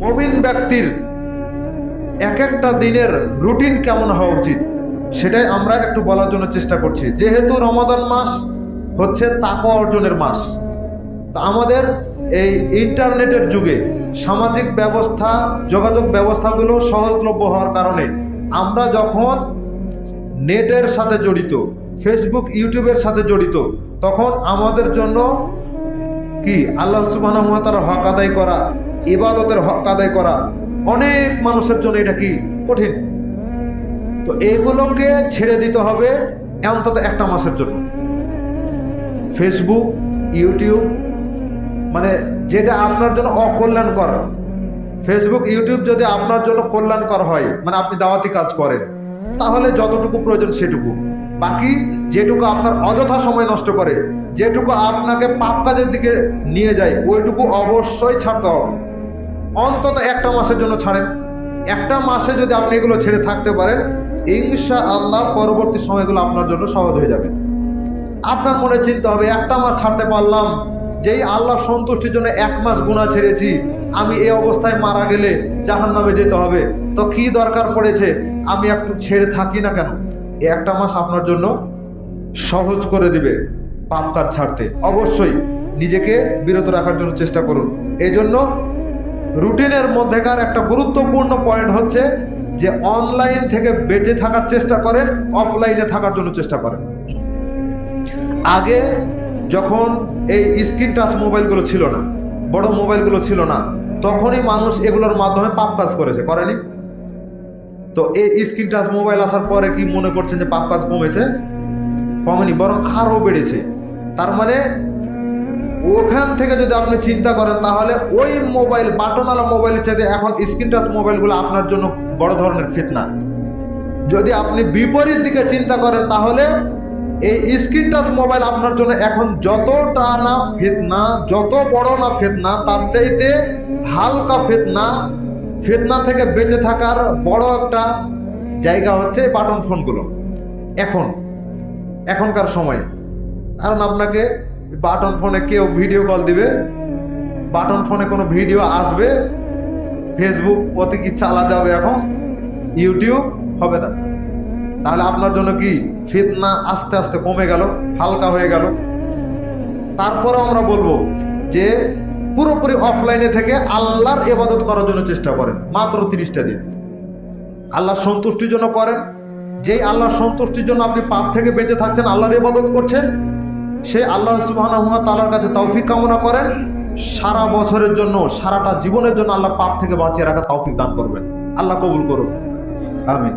মুমিন ব্যক্তির এক একটা দিনের রুটিন কেমন হওয়া উচিত সেটাই আমরা একটু বলার জন্য চেষ্টা করছি। যেহেতু রমাদান মাস হচ্ছে তাকওয়া অর্জনের মাস, তো আমাদের এই ইন্টারনেটের যুগে সামাজিক ব্যবস্থা, যোগাযোগ ব্যবস্থাগুলো সহজলভ্য হওয়ার কারণে আমরা যখন নেটের সাথে জড়িত, ফেসবুক ইউটিউবের সাথে জড়িত, তখন আমাদের জন্য কি আল্লাহ সুবহানাহু ওয়া তাআলার হক আদায় করা, ইবাদতের হক আদায় করা অনেক মানুষের জন্য এটা কি কঠিন। তো এগুলোকে ছেড়ে দিতে হবে অন্তত একটা মাসের জন্য। ফেসবুক ইউটিউব মানে যেটা আপনার জন্য অকল্যাণকর, ফেসবুক ইউটিউব যদি আপনার জন্য কল্যাণকর হয়, মানে আপনি দাওয়াতি কাজ করেন, তাহলে যতটুকু প্রয়োজন সেটুকু। বাকি যেটুকু আপনার অযথা সময় নষ্ট করে, যেটুকু আপনাকে পাপ কাজের দিকে নিয়ে যায়, ওইটুকু অবশ্যই ছাড়তে হবে। অন্তত একটা মাসের জন্য ছাড়েন। একটা মাসে যদি আপনি এগুলো ছেড়ে থাকতে পারেন, ইনশাআল্লাহ পরবর্তী সময়গুলো আপনার জন্য সহজ হয়ে যাবে। আপনার মনে চিন্তা হবে, একটা মাস ছাড়তে পারলাম, যেই আল্লাহ সন্তুষ্টির জন্য এক মাস গুনাহ ছেড়েছি, আমি এই অবস্থায় মারা গেলে জাহান্নামে যেতে হবে, তো কি দরকার পড়েছে আমি একটু ছেড়ে থাকি না কেন? এই একটা মাস আপনার জন্য সহজ করে দিবে পাপ কাজ ছাড়তে। অবশ্যই নিজেকে বিরত রাখার জন্য চেষ্টা করুন। এই জন্য রুটিনের মধ্যেকার একটা গুরুত্বপূর্ণ পয়েন্ট হচ্ছে যে অনলাইন থেকে বেঁচে থাকার চেষ্টা করেন, অফলাইনে থাকার জন্য চেষ্টা করেন। আগে যখন এই স্ক্রিন টাচ মোবাইলগুলো ছিল না, বড় মোবাইলগুলো ছিল না, তখনই মানুষ এগুলোর মাধ্যমে পাপ কাজ করেছে, করেনি? তো এই স্ক্রিন টাচ মোবাইল আসার পরে কি মনে করছেন যে পাপ কাজ কমেছে? কমেনি, বরং আরও বেড়েছে। তার মানে ওখান থেকে যদি আপনি চিন্তা করেন, তাহলে ওই মোবাইল, বাটনওয়ালা মোবাইলের চাইতে এখন স্ক্রিন টাচ মোবাইলগুলো আপনার জন্য বড় ধরনের ফিতনা। যদি আপনি বিপরীত দিকে চিন্তা করেন, তাহলে এই স্ক্রিন টাচ মোবাইল আপনার জন্য এখন যতটা না ফিতনা, যত বড় না ফিতনা, তার চাইতে হালকা ফিতনা। ফিতনা থেকে বেঁচে থাকার বড় একটা জায়গা হচ্ছে বাটন ফোনগুলো এখনকার সময়ে। কারণ আপনাকে বাটন ফোনে কেউ ভিডিও কল দিবে, বাটন ফোনে কোনো ভিডিও আসবে, ফেসবুক ওতে কি চালা যাবে, এখন ইউটিউব হবে না। তাহলে আপনার জন্য কি ফিতনা আস্তে আস্তে কমে গেল, হালকা হয়ে গেল। তারপরে আমরা বলবো যে পুরোপুরি অফলাইনে থেকে আল্লাহর ইবাদত করার জন্য চেষ্টা করেন। মাত্র 30টা দিন আল্লাহর সন্তুষ্টির জন্য করেন। যেই আল্লাহর সন্তুষ্টির জন্য আপনি পাপ থেকে বেঁচে থাকছেন, আল্লাহর ইবাদত করছেন, সেই আল্লাহ সুবহানাহু ওয়া তাআলার কাছে তৌফিক কামনা করেন। সারা বছরের জন্য, সারাটা জীবনের জন্য আল্লাহ পাপ থেকে বাঁচিয়ে রাখা তৌফিক দান করবেন। আল্লাহ কবুল করুন, আমিন।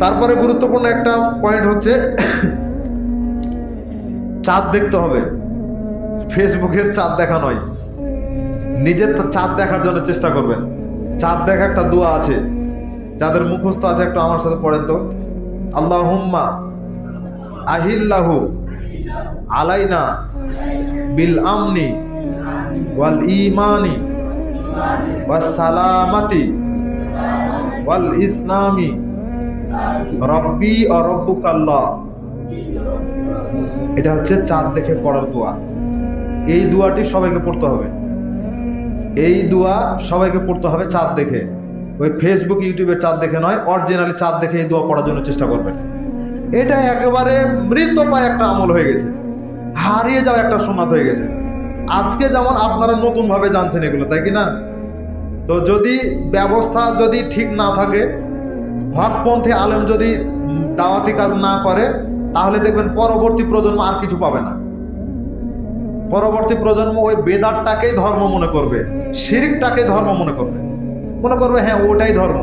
তারপরে গুরুত্বপূর্ণ একটা পয়েন্ট হচ্ছে চাঁদ দেখতে হবে। ফেসবুকের চাঁদ দেখা নয়, নিজের চাঁদ দেখার জন্য চেষ্টা করবেন। চাঁদ দেখা একটা দোয়া আছে, যাদের মুখস্থ আছে একটু আমার সাথে পড়েন তো। আল্লাহুম্মা আহিল্লাহু আলাইনা বিল আমনি ওয়াল ঈমানি ওয়াস সালামাতি ওয়াল ইসলামি রব্বি ও রব্বুকাল্লাহ। এটা হচ্ছে চাঁদ দেখে পড়ার দোয়া। এই দোয়াটি সবাইকে পড়তে হবে। এই দোয়া সবাইকে পড়তে হবে চাঁদ দেখে, ওই ফেসবুক ইউটিউবের চাঁদ দেখে নয়, অরিজিনালি চাঁদ দেখে এই দোয়া পড়ার জন্য চেষ্টা করবেন। এটা একেবারে মৃতপ্রায় একটা আমল হয়ে গেছে, হারিয়ে যাওয়া একটা সুন্নাত হয়ে গেছে। আজকে যেমন আপনারা নতুন ভাবে জানছেন এগুলো, তাই কি না? তো যদি ব্যবস্থা যদি ঠিক না থাকে, হকপন্থী আলেম যদি দাওয়াতি কাজ না করে, তাহলে দেখবেন পরবর্তী প্রজন্ম আর কিছু পাবে না। পরবর্তী প্রজন্ম ওই বেদাতটাকেই ধর্ম মনে করবে, শিরকটাকে ধর্ম মনে করবে হ্যাঁ ওটাই ধর্ম।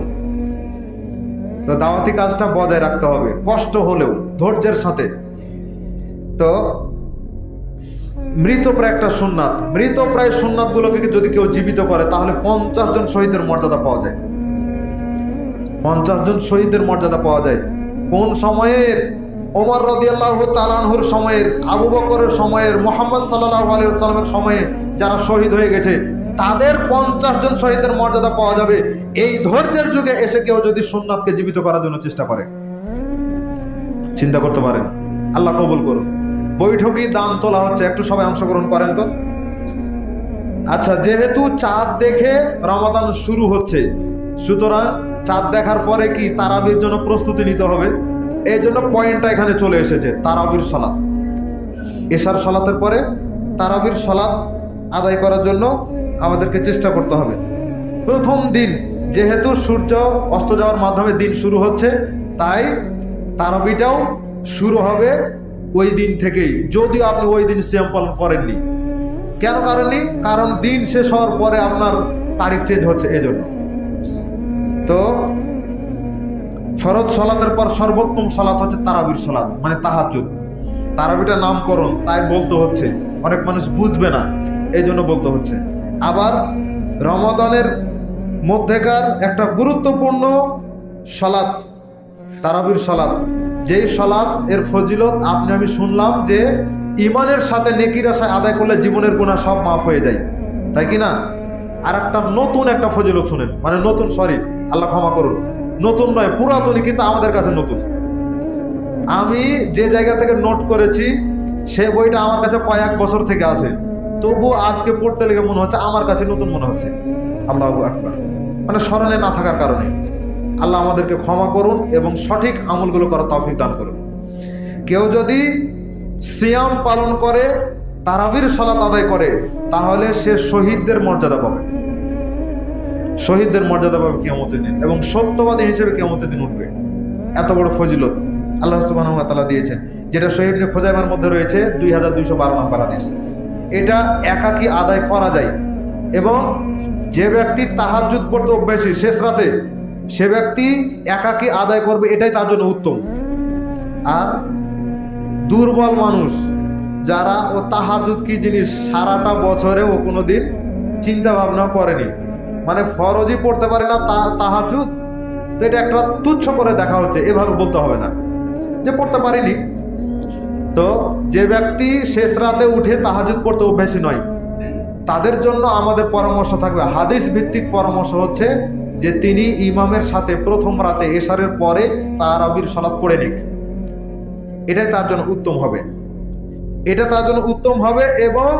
তো দাওয়াতি কাজটা বজায় রাখতে হবে, কষ্ট হলেও ধৈর্যের সাথে। তো মৃতপ্রায় একটা সুন্নাত, মৃতপ্রায় সুন্নাতগুলোকে যদি কেউ জীবিত করে, তাহলে 50 জন শহীদের মর্যাদা পাওয়া যায়। 50 জন শহীদের মর্যাদা পাওয়া যায়। কোন সময়ের? ওমর রাদিয়াল্লাহু তাআলা আনহুর সময়ের, আবু বকরের সময়ের, মুহাম্মদ সাল্লাল্লাহু আলাইহি ওয়াসাল্লামের সময়ে যারা শহীদ হয়ে গেছে, তাদের 50 জন শহীদের মর্যাদা পাওয়া যাবে। এই ধৈর্যের যুগে এসে কেউ যদি সুন্নাতকে জীবিত করার জন্য চেষ্টা করে, চিন্তা করতে পারেন। আল্লাহ কবুল করুন। বৈঠকি দান তোলা হচ্ছে, একটু সবাই অংশগ্রহণ করেন তো। আচ্ছা, যেহেতু চাঁদ দেখে রমাদান শুরু হচ্ছে, সুতরাং চাঁদ দেখার পরে কি তারাবির জন্য প্রস্তুতি নিতে হবে। এই জন্য পয়েন্টটা এখানে চলে এসেছে, তারাবির সালাত। এশার সালাতের পরে তারাবির সালাত আদায় করার জন্য আমাদেরকে চেষ্টা করতে হবে। প্রথম দিন যেহেতু সূর্য অস্ত যাওয়ার মাধ্যমে দিন শুরু হচ্ছে, তাই তারাবিটাও শুরু হবে ওই দিন থেকেই, যদিও আপনি ওই দিন সিয়াম পালন করেননি। কেন করেননি? কারণ দিন শেষ হওয়ার পরে আপনার তারিখ চেঞ্জ হচ্ছে, এজন্য। তো ফরজ সালাতের পর সর্বোত্তম সালাত হচ্ছে তারাবির সালাত, মানে তাহাজ্জুদ। তারাবিটা নামকরণ, তাই বলতে হচ্ছে, অনেক মানুষ বুঝবে না, এই জন্য বলতে হচ্ছে। আবার রমাদানের মধ্যেকার একটা গুরুত্বপূর্ণ সালাত তারাবির সালাত, যেই সালাত এর ফজিলত আপনি আমি শুনলাম যে ইমানের সাথে নেকির আশায় আদায় করলে জীবনের গুনাহ সব মাফ হয়ে যায়, তাই কি না? আর একটা নতুন একটা ফজিলত শুনেন, মানে নতুন, সরি আল্লাহ ক্ষমা করুন, নতুন নয় পুরাতনই, কিন্তু আমাদের কাছে নতুন। আমি যে জায়গা থেকে নোট করেছি সে বইটা আমার কাছে কয়েক বছর থেকে আছে, তবু আজকে পড়তে লেগে মনে হচ্ছে আমার কাছে নতুন মনে হচ্ছে। আল্লাহু আকবার, মানে স্মরণে না থাকার কারণে। আল্লাহ আমাদেরকে ক্ষমা করুন এবং সঠিক আমলগুলো করার তৌফিক দান করুন। কেউ যদি সিয়াম পালন করে, তারাবির সালাত আদায় করে, তাহলে সে শহীদদের মর্যাদা পাবে, শহীদদের মর্যাদা পাবে কিয়ামতের দিন, এবং সত্যবাদী হিসেবে কিয়ামতের দিন উঠবে। এত বড় ফজিলত আল্লাহ সুবহানাহু ওয়া তাআলা দিয়েছেন, যেটা সহিহ ইবনে খুজাইমার মধ্যে রয়েছে 2212 নম্বর হাদিস। এটা একাকী আদায় করা যায়, এবং যে ব্যক্তি তাহাজ্জুদ পড়তে অভ্যাসী শেষ রাতে, সে ব্যক্তি একাকী আদায় করবে, এটাই তার জন্য উত্তম। আর দুর্বল মানুষ যারা ও তাহাজ্জুদ কি জিনিস সারাটা বছরে ও কোনোদিন চিন্তা ভাবনা করেনি, মানে ফরজই পড়তে পারে না তাহাজ্জুদ, তো এটা একটা তুচ্ছ করে দেখা হচ্ছে, এভাবে বলতে হবে না যে পড়তে পারিনি। তো যে ব্যক্তি শেষ রাতে উঠে তাহাজ্জুদ পড়তে অভ্যাসী নয়, তাদের জন্য আমাদের পরামর্শ থাকবে, হাদিস ভিত্তিক পরামর্শ হচ্ছে যে তিনি ইমামের সাথে প্রথম রাতে এশারের পরে তারাবির সালাত পড়ে নিক, এটাই তার জন্য উত্তম হবে, এটা তার জন্য উত্তম হবে। এবং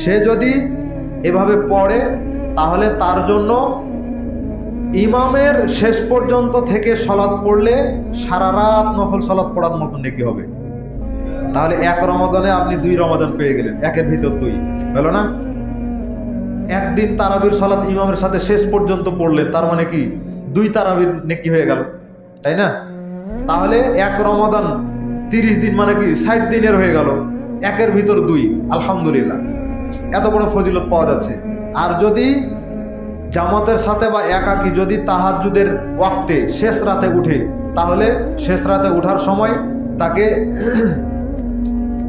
সে যদি এভাবে পড়ে, তাহলে তার জন্য ইমামের শেষ পর্যন্ত থেকে সালাত পড়লে সারা রাত নফল সালাত পড়ার মতো নেকি হবে। তাহলে এক রমাদানে আপনি 2 রমাদান পেয়ে গেলেন, একের ভিতর 2 হলো না? একদিন তারাবির সালাত ইমামের সাথে শেষ পর্যন্ত পড়লেন, তার মানে কি 2 তারাবির নেকি হয়ে গেল, তাই না? তাহলে এক রমাদান 30 দিন, মানে কি 60 দিনের হয়ে গেল, একের ভিতর 2, আলহামদুলিল্লাহ, এত বড় ফজিলত পাওয়া যাচ্ছে। আর যদি জামাতের সাথে বা একাকী যদি তাহাজ্জুদের ওয়াক্তে শেষ রাতে উঠে, তাহলে শেষ রাতে ওঠার সময় তাকে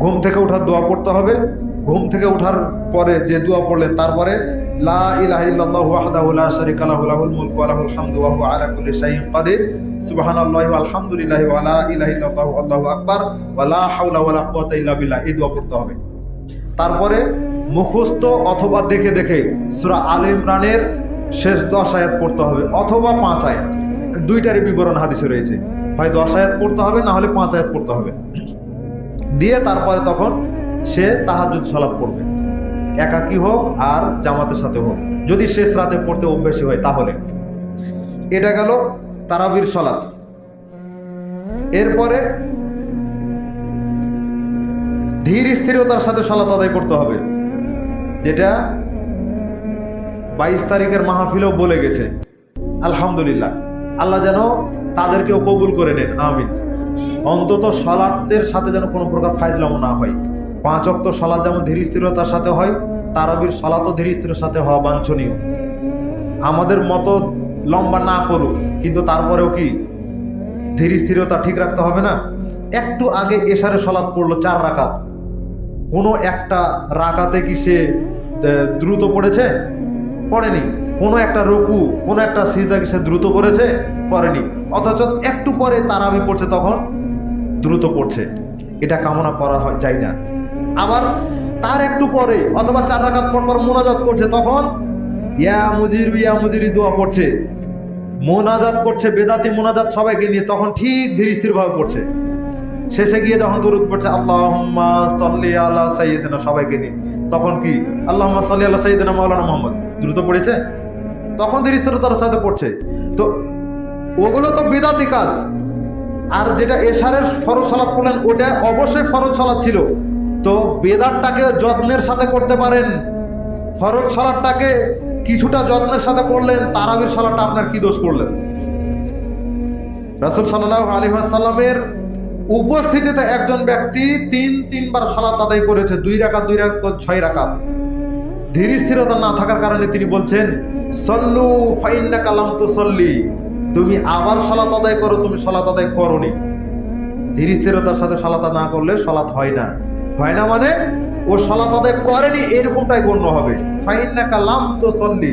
ঘুম থেকে ওঠার দোয়া পড়তে হবে। ঘুম থেকে ওঠার পরে যে দোয়া পড়লেন, তারপরে লা ইলাহা ইল্লাল্লাহু ওয়াহদাহু লা শারীকা লাহু লাহুল মুলকু ওয়া লাহুল হামদু ওয়া হুয়া আলা কুল্লি শাইইন কাদির, সুবহানাল্লাহি ওয়া আলহামদুলিল্লাহি ওয়া লা ইলাহা ইল্লাল্লাহু আল্লাহু আকবার ওয়া লা হাওলা ওয়া লা কুওয়াতা ইল্লা বিল্লাহ, এই দোয়া পড়তে হবে। তারপরে মুখস্থ অথবা দেখে দেখে সূরা আলে ইমরানের শেষ 10 আয়াত পড়তে হবে, অথবা 5 আয়াত, দুইটারই বিবরণ হাদিসে রয়েছে, হয় 10 আয়াত পড়তে হবে, না হলে 5 আয়াত পড়তে হবে। দিয়ে তারপরে তখন সে তাহাজ্জুদ সালাত পড়বে, একাকী হোক আর জামাতের সাথে হোক, যদি শেষ রাতে পড়তে অভ্যাসী হয় তাহলে। এটা গেল তারাবির সালাত। এরপরে ধীর স্থিরতার সাথে সালাত আদায় করতে হবে, যেটা 22 তারিখের মাহফিলেও বলে গেছে। আলহামদুলিল্লাহ, আল্লাহ যেন তাদেরকেও কবুল করে নেন, আমিন। অন্তত সালাতের সাথে যেন কোনো প্রকার ফাইজলামো না হয়। 5 ওয়াক্ত সালাত যেমন ধীর স্থিরতার সাথে হয়, তারাবির সালাতও ধীর স্থিরের সাথে হওয়া বাঞ্ছনীয়। আমাদের মতো লম্বা না করুক, কিন্তু তারপরেও কি ধীর স্থিরতা ঠিক রাখতে হবে না? একটু আগে এশারে সালাত পড়লো 4 রাকাত, কোনো একটা রাকাতে কি সে দ্রুত পড়েছে? পড়েনি। কোনো একটা রুকু, কোনো একটা সিজদা কি সে দ্রুত করেছে? করেনি। অথচ একটু পরে তারাবি পড়ছে, তখন দ্রুত পড়ছে। এটা কামনা করা যায় না। আবার তার একটু পরে অথবা 4 রাকাত পর মোনাজাত করছে, তখন ইয়া মুজিরি দোয়া পড়ছে, মোনাজাত করছে, বেদাতি মোনাজাত সবাইকে নিয়ে, তখন ঠিক ধীর স্থির ভাবে পড়ছে। শেষে গিয়ে যখন দুরূদ পড়ছে আল্লাহুম্মা সাল্লি আলা সাইয়্যিদিনা, সবাইকে নিয়ে, তখন কি আল্লাহুম্মা সাল্লি আলা সাইয়্যিদিনা মাওলানা মুহাম্মদ দ্রুত পড়েছে, তখন ধীরে স্থিরতার সাথে পড়ছে। তো ওগুলো তো বিদাতি কাজ। আর যেটা এশারের ফরজ সালাত পড়লেন ওটা অবশ্যই ফরজ সালাত ছিল। তো বেদাতটাকে যত্নের সাথে করতে পারেন, ফরজ সালাতটাকে কিছুটা যত্নের সাথে করলেন, তারাবির সালাতটা আপনার কি দোষ করলেন? রাসূল সাল্লাল্লাহু আলাইহি ওয়াসাল্লামের উপস্থিতিতে একজন ব্যক্তি তিনবার সালাত আদায় করেছে, 2 রাকাত 6 রাকাত। ধীর স্থিরতা না থাকার কারণে তিনি বলছেন সল্লু ফাইন্নাকা লাম তুসাল্লি, তুমি আবার সালাত আদায় করো, তুমি সালাত আদায় করোনি। ধীর স্থিরতার সাথে সালাত না করলে সালাত হয় না। হয় না মানে ও সালাত আদায় করেনি এরকমটাই গণ্য হবে। ফাইন্নাকা লাম তুসাল্লি,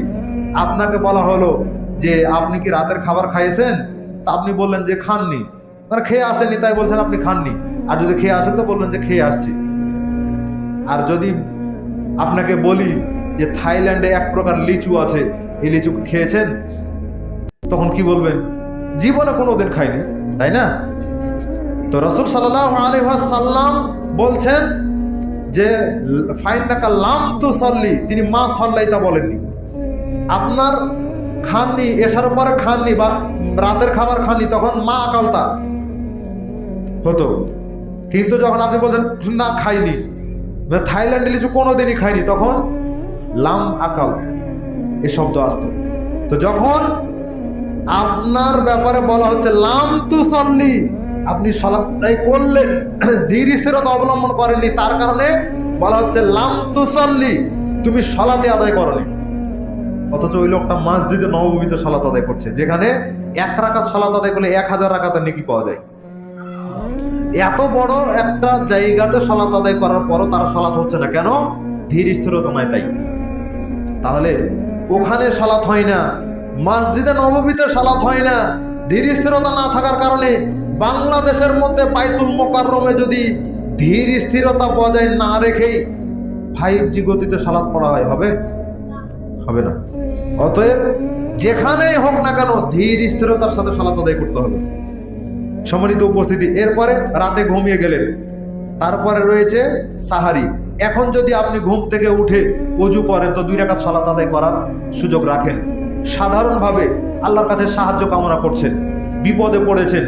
আপনাকে বলা হলো যে আপনি কি রাতের খাবার খাইয়েছেন? তা আপনি বললেন যে খাননি, মানে খেয়ে আসেনি তাই বলছেন আপনি খাননি। আর যদি খেয়ে আসেন তো বললেন যে খেয়ে আসছি। আর যদি আপনাকে বলি যে থাইল্যান্ডে এক প্রকার লিচু আছে, এই লিচু খেয়েছেন, তখন কি বলবেন? জীবনে কোনোদিন খাইনি, তাই না? তো রাসূল সাল্লাল্লাহু আলাইহি ওয়াসাল্লাম বলছেন যে ফাইন্নাকা লাম তুসাল্লি, তিনি মা সাল্লাইতা বলেননি। আপনার খাননি, এশার পরে খাননি বা রাতের খাবার খাননি, তখন মা আকালতা হতো। কিন্তু যখন আপনি বলছেন না খাইনি, থাইল্যান্ডে লিচু কোনোদিনই খাইনি, তখন লাম আকাল এই শব্দ আসতো। তো যখন আপনার ব্যাপারে বলা হচ্ছে লাম তুসাল্লি, আপনি সালাতটাই করলেন, ধীর স্থিরতা অবলম্বন করেননি, তার কারণে বলা হচ্ছে লাম তুসাল্লি, তুমি সালাতে আদায় করনি। অথচ ওই লোকটা মসজিদে নববীতে সালাত আদায় করছে, যেখানে 1 রাকাত সালাত আদায় করলে 1000 রাকাতের নেকি পাওয়া যায়। এত বড় একটা জায়গাতে সালাত আদায় করার পরও তার সালাত হচ্ছে না কেন? ধীর স্থিরতা নাই তাই। তাহলে ওখানে সালাত হয় না, মসজিদে নববীতে সালাত হয় না, ধীর স্থিরতা না থাকার কারণে বাংলাদেশের মধ্যে বাইতুল মোকাররমে যদি ধীর স্থিরতা বজায় না রেখেই 5G গতিতে সালাত পড়া হয়, হবে? হবে না। অতএব যেখানেই হোক না কেন ধীর স্থিরতার সাথে সালাত আদায় করতে হবে। সম্মানিত উপস্থিতি, এরপরে রাতে ঘুমিয়ে গেলেন, তারপরে রয়েছে সাহারি। এখন যদি আপনি ঘুম থেকে উঠে ওযু করেন তো 2 রাকাত সালাত আদায় করার সুযোগ রাখেন। সাধারণভাবে আল্লাহর কাছে সাহায্য কামনা করছেন, বিপদে পড়েছেন,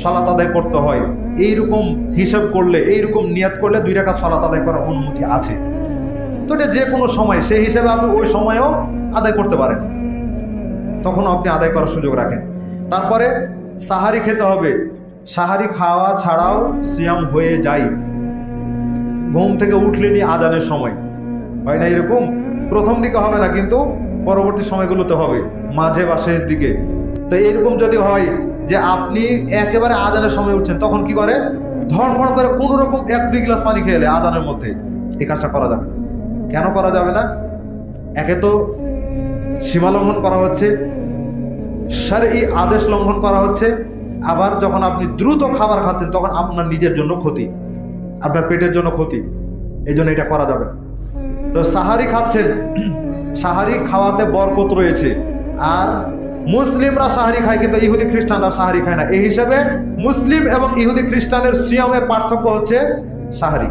সালাত আদায় করতে হয়, এইরকম হিসাব করলে, এইরকম নিয়াত করলে 2 রাকাত সালাত আদায় করার অনুমতি আছে। তো এটা যে কোনো সময়, সেই হিসাবে আপনি ওই সময়েও আদায় করতে পারেন, তখন আপনি আদায় করার সুযোগ রাখেন। তারপরে সাহারি খেতে হবে। সাহারি খাওয়া ছাড়াও সিয়াম হয়ে যায়। ঘুম থেকে উঠলেনি আজানের সময়, হয় না এরকম? প্রথম দিকে হবে না, কিন্তু পরবর্তী সময়গুলোতে হবে, মাঝে বা শেষ দিকে। তো এরকম যদি হয় যে আপনি একেবারে আজানের সময় উঠছেন, তখন কি করে? ধড়ফড় করে কোনো রকম 1-2 গ্লাস পানি খেলে আজানের মধ্যে, এই কাজটা করা যাবে না। কেন করা যাবে না? একে তো সীমা লঙ্ঘন করা হচ্ছে, শারঈ আদেশ লঙ্ঘন করা হচ্ছে। আবার যখন আপনি দ্রুত খাবার খাচ্ছেন তখন আপনার নিজের জন্য ক্ষতি, আপনার পেটের জন্য ক্ষতি, এই জন্য এটা করা যাবে না। তো সাহারি খাচ্ছেন, সাহারি খাওয়াতে বরকত রয়েছে। আর মুসলিমরা সাহারি খায়, কিন্তু ইহুদি খ্রিস্টানরা সাহারি খায় না। এই হিসাবে মুসলিম এবং ইহুদি খ্রিস্টানের সিয়ামের পার্থক্য হচ্ছে সাহারি।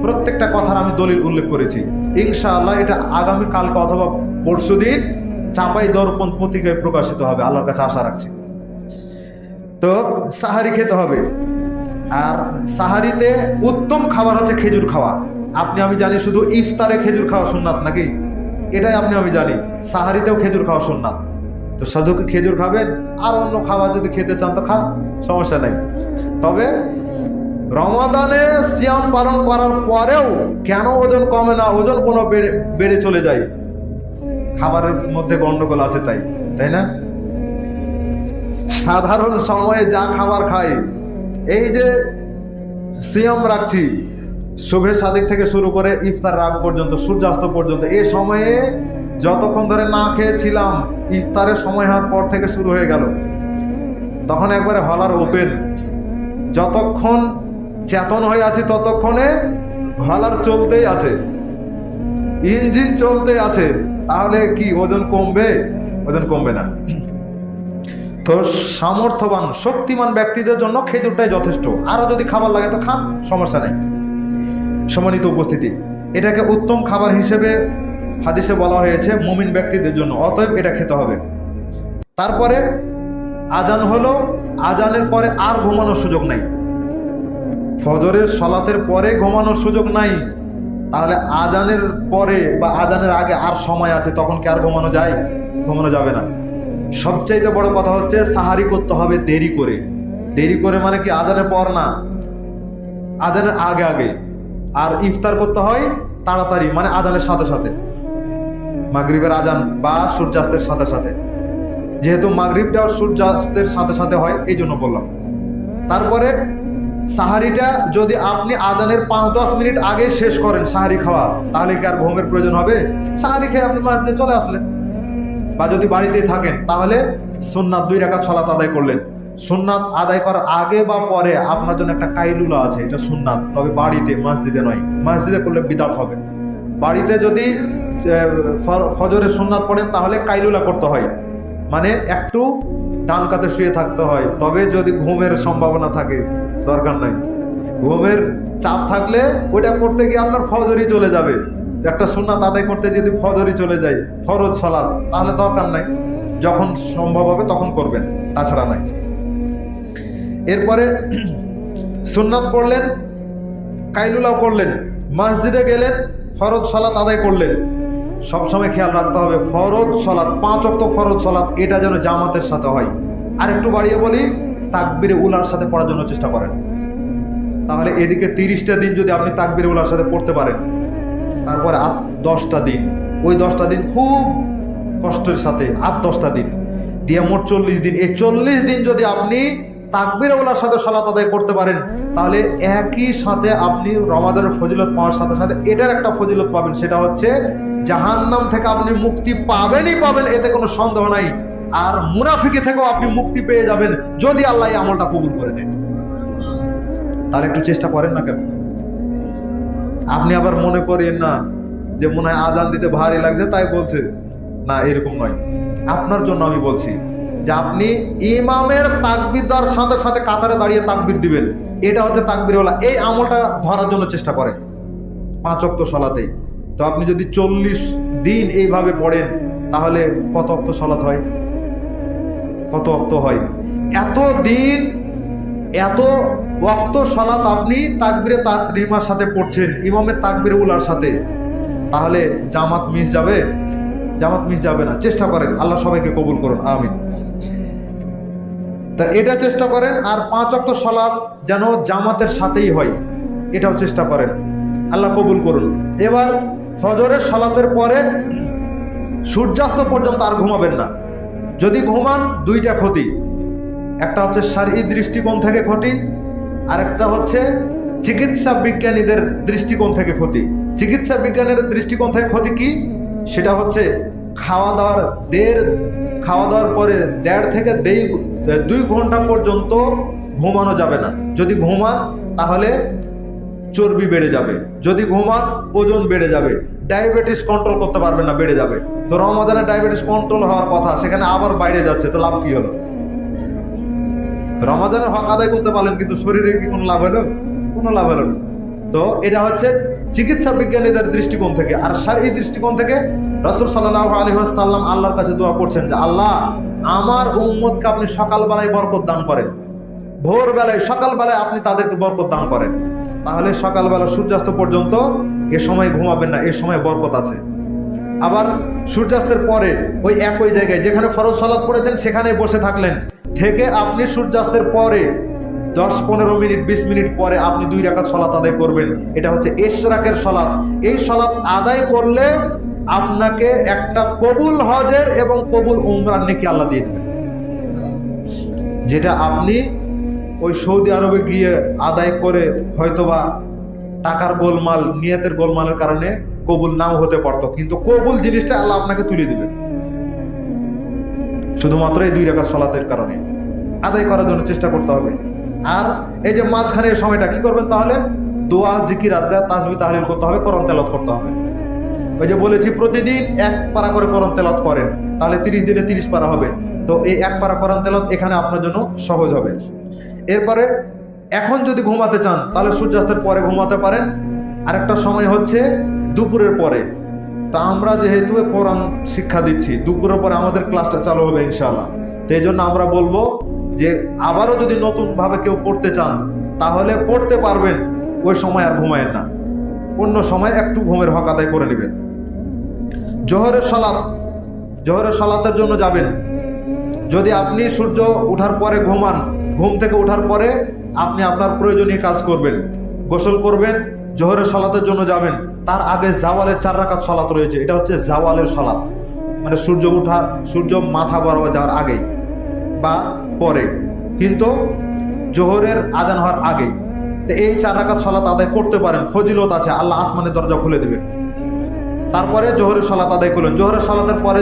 প্রত্যেকটা কথার আমি দলিল উল্লেখ করেছি। ইনশাআল্লাহ এটা আগামী কালকে অথবা পরশুদিন চাপাই দর্পণ পত্রিকায় প্রকাশিত হবে, আল্লাহর কাছে আশা রাখছি। তো সাহারি খেতে হবে। আর সাহারিতে উত্তম খাবার হচ্ছে খেজুর খাওয়া। আপনি আমি জানি শুধু ইফতারে খেজুর খাওয়া সুন্নাত নাকি, এটাই আপনি আমি জানি। সাহারিতেও খেজুর খাওয়া সুন্নাত। তো শুধু খেজুর খাবেন, আর অন্য খাবার যদি খেতে চান তো খান, সমস্যা নাই। তবে রমাদানে সিয়াম পালন করার পরেও কেন ওজন কমে না, ওজন কোনো বেড়ে চলে যায়? খাবারের মধ্যে গন্ডগোল আছে, তাই না? সাধারণ সময়ে যা খাবার খাই, এই যে সিয়াম রাখছি শুভে সাদিক থেকে শুরু করে ইফতার রাগ পর্যন্ত, সূর্যাস্ত পর্যন্ত, এই সময়ে যতক্ষণ ধরে না খেয়েছিলাম, ইফতারের সময় হওয়ার পর থেকে শুরু হয়ে গেল, তখন একবারে হলার ওপেন। যতক্ষণ চেতন হয়ে আছি ততক্ষণে হলার চলতেই আছে, ইঞ্জিন চলতে আছে। তাহলে কি ওজন কমবে? ওজন কমবে না। তো সামর্থ্যবান শক্তিমান ব্যক্তিদের জন্য খেজুরটাই যথেষ্ট, আরো যদি খাবার লাগে তো খান, সমস্যা নেই। সম্মানিত উপস্থিতি, এটাকে উত্তম খাবার হিসেবে হাদিসে বলা হয়েছে মুমিন ব্যক্তিদের জন্য, অতএব এটা খেতে হবে। তারপরে আজান হলো, আজানের পরে আর ঘুমানোর সুযোগ নাই, ফজরের সালাতের পরে ঘুমানোর সুযোগ নাই। তাহলে আজানের পরে বা আজানের আগে আর সময় আছে, তখন কি আর ঘুমানো যায়? ঘুমানো যাবে না। সবচাইতে বড় কথা হচ্ছে সাহারি করতে হবে দেরি করে। দেরি করে মানে কি আজানের পর না, আজানের আগে আগে। আর ইফতার করতে হয় তাড়াতাড়ি, মানে আজানের সাথে সাথে, মাগরিবের আজান বা সূর্যাস্তের সাথে সাথে। যেহেতু মাগরিবটাও সূর্যাস্তের সাথে সাথে হয়, এই জন্য বললাম। তারপরে সাহারিটা যদি আপনি আজানের 5-10 মিনিট আগে শেষ করেন সাহারি খাওয়া, তাহলে কি আর ঘুমের প্রয়োজন হবে? সাহারি খেয়ে আপনি মসজিদে চলে আসলেন, বা যদি বাড়িতেই থাকেন তাহলে সুন্নাত 2 রাকাত সালাত আদায় করলেন। সুন্নাত আদায় করার আগে বা পরে আপনার জন্য একটা কাইলুলা আছে, এটা সুন্নাত, তবে বাড়িতে, মসজিদে নয়। মসজিদে করলে বিদআত হবে। বাড়িতে যদি ফজরের সুন্নাত পড়েন তাহলে কাইলুলা করতে হয়, মানে একটু ডান কাতে শুয়ে থাকতে হয়। তবে যদি ঘুমের সম্ভাবনা থাকে দরকার নাই, ঘুমের চাপ থাকলে ওইটা করতে গিয়ে আপনার ফজরই চলে যাবে। একটা সুন্নাত আদায় করতে যদি ফজরই চলে যায়, ফরজ সালাত, তাহলে দরকার নাই, যখন সম্ভব হবে তখন করবেন, তাছাড়া নাই। এরপরে সুন্নাত পড়লেন, কাইলুলাও করলেন, মসজিদে গেলেন, ফরজ সালাত আদায় করলেন। সবসময় খেয়াল রাখতে হবে ফরজ সালাত, 5 ওয়াক্ত ফরজ সালাত, এটা যেন জামাতের সাথে হয়। আর একটু বাড়িয়ে বলি, তাকবীরে উলার সাথে পড়ার জন্য চেষ্টা করেন। তাহলে এদিকে 30টা দিন যদি আপনি তাকবীরে উলার সাথে পড়তে পারেন, তারপরে 10টা দিন, ওই 10টা দিন খুব কষ্টের সাথে, 10টা দিন দিয়ে মোট 40 দিন। এই 40 দিন যদি আপনি তাকবীরে উলার সাথে সালাত আদায় করতে পারেন, তাহলে একই সাথে আপনি রমাদানের ফজিলত পাওয়ার সাথে সাথে এটার একটা ফজিলত পাবেন, সেটা হচ্ছে জাহান্নাম থেকে আপনি মুক্তি পাবেনই পাবেন, এতে কোনো সন্দেহ নাই। আর মুনাফিকি থেকেও আপনি মুক্তি পেয়ে যাবেন যদি আল্লাহ এই আমলটা কবুল করে নেন। তার একটু চেষ্টা করেন না কেন? আপনি আবার মনে করেন না যে মনে হয় আজান দিতে ভারী লাগছে তাই বলছে, না, এরকম নয়। আপনার জন্য আমি বলছি যে আপনি ইমামের তাকবীর দেওয়ার সাথে সাথে কাতারে দাঁড়িয়ে তাকবীর দিবেন, এটা হচ্ছে তাকবীরওয়ালা। এই আমলটা ধরার জন্য চেষ্টা করেন 5 ওয়াক্ত সালাতেই। তো আপনি যদি 40 দিন এইভাবে পড়েন, তাহলে কত ওয়াক্ত সালাত হয়? কত ওয়াক্ত হয়? এত দিন, এত ওয়াক্ত সালাত আপনি তাকবীরে তাহরিমার সাথে পড়ছেন, ইমামের তাকবীরে উলার সাথে, তাহলে জামাত মিস যাবে? জামাত মিস যাবে না। চেষ্টা করেন, আল্লাহ সবাইকে কবুল করুন, আমিন। তা এটা চেষ্টা করেন। আর 5 ওয়াক্ত সালাত যেন জামাতের সাথেই হয়, এটাও চেষ্টা করেন, আল্লাহ কবুল করুন। এবার ফজরের সালাতের পরে সূর্যাস্ত পর্যন্ত আর ঘুমাবেন না। যদি ঘুমান, 2টা ক্ষতি, একটা হচ্ছে শারঈ দৃষ্টিকোণ থেকে ক্ষতি, আর একটা হচ্ছে চিকিৎসা বিজ্ঞানীদের দৃষ্টিকোণ থেকে ক্ষতি। চিকিৎসা বিজ্ঞানের দৃষ্টিকোণ থেকে ক্ষতি কি? সেটা হচ্ছে খাওয়া দাওয়ার পরে 1.5 থেকে 2 ঘন্টা পর্যন্ত ঘুমানো যাবে না। যদি ঘুমান তাহলে চর্বি বেড়ে যাবে, যদি ঘুমান ওজন বেড়ে যাবে, ডায়াবেটিস কন্ট্রোল করতে পারবেন না, বেড়ে যাবে। তো রমাদানে ডায়াবেটিস কন্ট্রোল হওয়ার কথা, সেখানে আবার বাইরে যাচ্ছে, তো লাভ কি হলো? রমাদানের হক আদায় করতে পারলেন, কিন্তু শরীরে কি কোনো লাভ হলো? কোনো লাভ হলো না। তো এটা হচ্ছে চিকিৎসা বিজ্ঞানীদের দৃষ্টিকোণ থেকে। আর শারঈ দৃষ্টিকোণ থেকে রাসূল সাল্লাল্লাহু আলাইহি ওয়াসাল্লাম আল্লাহর কাছে দোয়া করছেন যে আল্লাহ, আমার উম্মতকে আপনি সকালবেলায় বরকত দান করেন, ভোরবেলায়, সকালবেলায় আপনি তাদেরকে বরকত দান করেন। তাহলে সকালবেলা সূর্যাস্ত পর্যন্ত এ সময় ঘুমাবেন না, এ সময় বরকত আছে। আবার সূর্যাস্তের পরে ওই একই জায়গায় যেখানে ফরজ সালাত পড়েছেন সেখানে বসে থাকলেন, থেকে আপনি সূর্যাস্তের পরে 10-15 মিনিট 20 মিনিট পরে আপনি 2 রাকাত সালাত আদায় করবেন। এটা হচ্ছে ইশরাকের সালাত। এই সালাত আদায় করলে আপনাকে একটা কবুল হজের এবং কবুল উমরার নেকি আল্লাহ দিয়ে দেবেন, যেটা আপনি ওই সৌদি আরবে গিয়ে আদায় করে হয়তোবা টাকার গোলমাল, নিয়তের গোলমালের কারণে কবুল নাও হতে পারতো, কিন্তু কবুল জিনিসটা আল্লাহ আপনাকে তুলে দিবেন শুধুমাত্র এই 2 রাকাত সালাতের কারণে। আদায় করার জন্য চেষ্টা করতে হবে। আর এই যে মাঝখানে এই সময়টা কি করবেন? তাহলে দোয়া, জিকির, আজকার, তাসবিহ, তাহলিল করতে হবে, কোরআন তেলাওয়াত করতে হবে। ওই যে বলেছি প্রতিদিন 1 পারা করে কোরআন তেলাওয়াত করেন, তাহলে 30 দিনে 30 পারা হবে। তো এই এক পারা কোরআন তেলাওয়াত এখানে আপনার জন্য সহজ হবে। এরপরে এখন যদি ঘুমাতে চান তাহলে সূর্যাস্তের পরে ঘুমাতে পারেন। আরেকটা সময় হচ্ছে দুপুরের পরে। তা আমরা যেহেতু কোরআন শিক্ষা দিচ্ছি, দুপুরের পরে আমাদের ক্লাসটা চালু হবে ইনশাআল্লাহ। তো এই জন্য আমরা বলবো যে আবারও যদি নতুনভাবে কেউ পড়তে চান তাহলে পড়তে পারবেন, ওই সময় আর ঘুমায়েন না, অন্য সময় একটু ঘুমের হক আদায় করে নেবেন। জোহরের সালাতের জন্য যাবেন। যদি আপনি সূর্য ওঠার পরে ঘুমান, ঘুম থেকে ওঠার পরে আপনি আপনার প্রয়োজনীয় কাজ করবেন, গোসল করবেন, জোহরের সালাতের জন্য যাবেন। তার আগে জাওয়ালের 4 রাকাত সালাত রয়েছে, এটা হচ্ছে জাওয়ালের সালাত, মানে সূর্য মাথা বরাবর যাওয়ার আগেই বা পরে, কিন্তু জোহরের আজান হওয়ার আগে। তো এই 4 রাকাত সালাত আদায় করতে পারেন, ফজিলত আছে, আল্লাহ আসমানের দরজা খুলে দেবেন। তারপরে জোহরের সালাত আদায় করলেন। জোহরের সালাতের পরে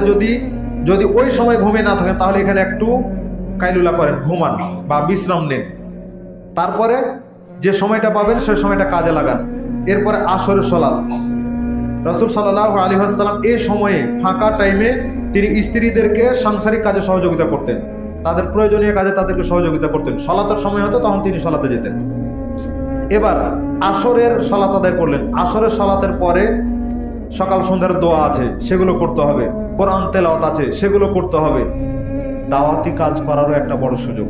যদি ওই সময় ঘুমিয়ে না থাকেন তাহলে এখানে একটু কাইলুলা করেন, ঘুমান বা বিশ্রাম নেন। তারপরে যে সময়টা পাবেন সেই সময়টা কাজে লাগান। এরপরে আসরের সালাত, রাসূল সাল্লাল্লাহু আলাইহি ওয়াসাল্লাম এই সময়ে ফাঁকা টাইমে তিনি স্ত্রীদেরকে সাংসারিক কাজে সহযোগিতা করতেন, তাদের প্রয়োজনীয় কাজে তাদেরকে সহযোগিতা করতেন। সালাতের সময় হতো তখন তিনি সালাতে যেতেন। এবার আসরের সালাত আদায় করলেন। আসরের সালাতের পরে সকাল সন্ধ্যার দোয়া আছে, সেগুলো করতে হবে। কোরআন তেলাওয়াত আছে, সেগুলো করতে হবে। দাওয়াতি কাজ করারও একটা বড় সুযোগ।